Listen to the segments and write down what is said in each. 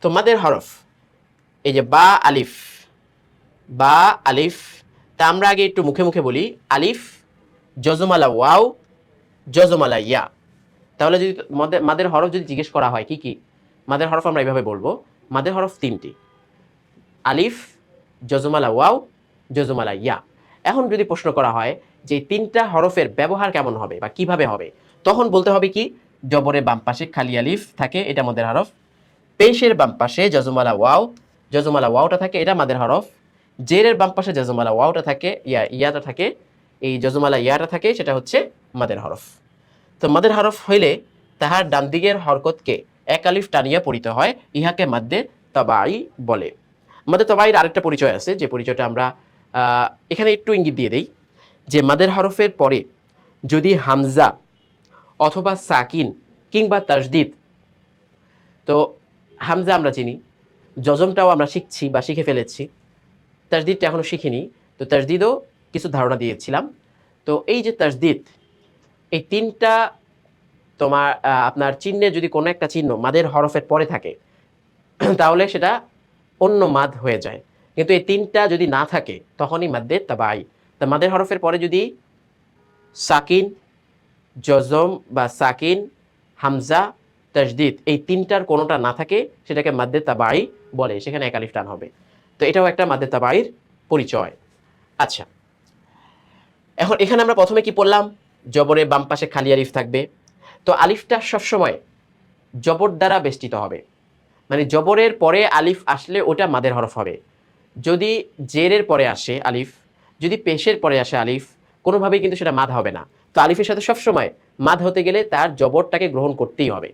তো মাদের হরফ এই যে বা আলিফ, বা আলিফ, তা আমরা আগে একটু মুখে মুখে বলি আলিফ জজমালা ওয়াও জজমালা ইয়া। তাহলে যদি মাদের হরফ যদি জিজ্ঞেস করা হয় কি কি মাদের হরফ, আমরা এইভাবে বলবো মাদের হরফ তিনটি, আলিফ জজমালা ওয়াও জজমালা ইয়া। এখন যদি প্রশ্ন করা হয় যে তিনটা হরফের ব্যবহার কেমন হবে বা কিভাবে হবে, তখন বলতে হবে কি জবরের বাম পাশে খালি আলিফ থাকে, এটা মাদের হরফ। পেশের বাম পাশে জজমালা ওয়াও, জজমালা ওয়াওটা থাকে, এটা মাদের হরফ। জেরের বাম পাশে জজমালা ওয়াওটা থাকে, ইয়াটা থাকে, এই জজমালা ইয়াটা থাকে, সেটা হচ্ছে মাদের হরফ। তো মাদের হরফ হইলে তাহার ডান দিকের হরকতকে এক আলিফ টানিয়া পড়িতে হয়, ইহাকে মাদ্দে তাবাই বলে। মাদ্দে তাবাইয়ের আরেকটা পরিচয় আছে, যে পরিচয়টা আমরা এখানে একটু ইঙ্গিত দিয়ে দেই, যে মাদের হরফের পরে যদি হামজা অথবা সাকিন কিংবা তাসদিদ, তো হামজা আমরা চিনি, জজমটাও আমরা শিখছি বা শিখে ফেলেছি, তাসদিদটা এখনও শিখিনি, তো তাসদিদও কিছু ধারণা দিয়েছিলাম। তো এই যে তাসদিদ, এই তিনটা তোমার আপনার চিহ্নে যদি কোনো একটা চিহ্ন মাদের হরফের পরে থাকে তাহলে সেটা অন্য মাদ হয়ে যায়, কিন্তু এই তিনটা যদি না থাকে তখনই মাদ্দে তাবাই। তা মাদের হরফের পরে যদি সাকিন, জজম বা সাকিন, হামজা, তাসদিদ এই তিনটার কোনোটা না থাকে সেটাকে মাদ্দে তাবাই বলে, সেখানে এক আলিফ টান হবে। তো এটাও একটা মাদ্দে তাবাইয়ের পরিচয়। আচ্ছা, এখন এখানে আমরা প্রথমে কি পড়লাম, জবরের বাম পাশে খালি আলিফ থাকবে। তো আলিফটা সবসময় জবর দ্বারা বেষ্টিত হবে, মানে জবরের পরে আলিফ আসলে ওটা মাদের হরফ হবে। যদি জেরের পরে আসে আলিফ, যদি পেশের পরে আসে আলিফ, কোনোভাবেই কিন্তু সেটা মাদ হবে না। তো আলিফের সাথে সবসময় মাদ হতে গেলে তার জবরটাকে গ্রহণ করতেই হবে।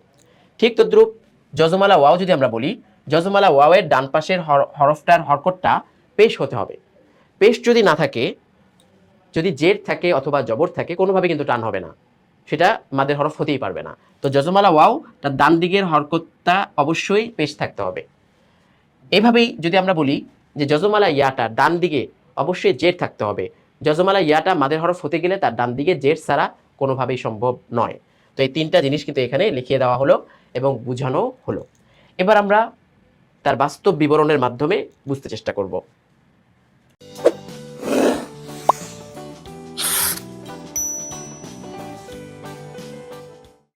ঠিক তদ্রুপ জজমালা ওয়াও যদি আমরা বলি, জজমালা ওয়াওয়ের ডান পাশের হরফটার হরকতটা পেশ হতে হবে। পেশ যদি না থাকে, যদি জের থাকে অথবা জবর থাকে, কোনোভাবে কিন্তু টান হবে না, সেটা মাদের হরফ হতেই পারবে না। তো জজমালা ওয়াও তার ডান দিকের হরকতটা অবশ্যই পেশ থাকতে হবে। এভাবেই যদি আমরা বলি যে জজমালা ইয়াটা ডান দিকে অবশ্যই জের থাকতে হবে, জজমালা ইয়াটা মাদের হরফ হতে গেলে তার ডান দিকে জের ছাড়া কোনোভাবেই সম্ভব নয়। তো এই তিনটা জিনিস কিন্তু এখানে লিখিয়ে দেওয়া হলো এবং বোঝানো হলো। এবার আমরা তার বাস্তব বিবরণের মাধ্যমে বুঝতে চেষ্টা করব।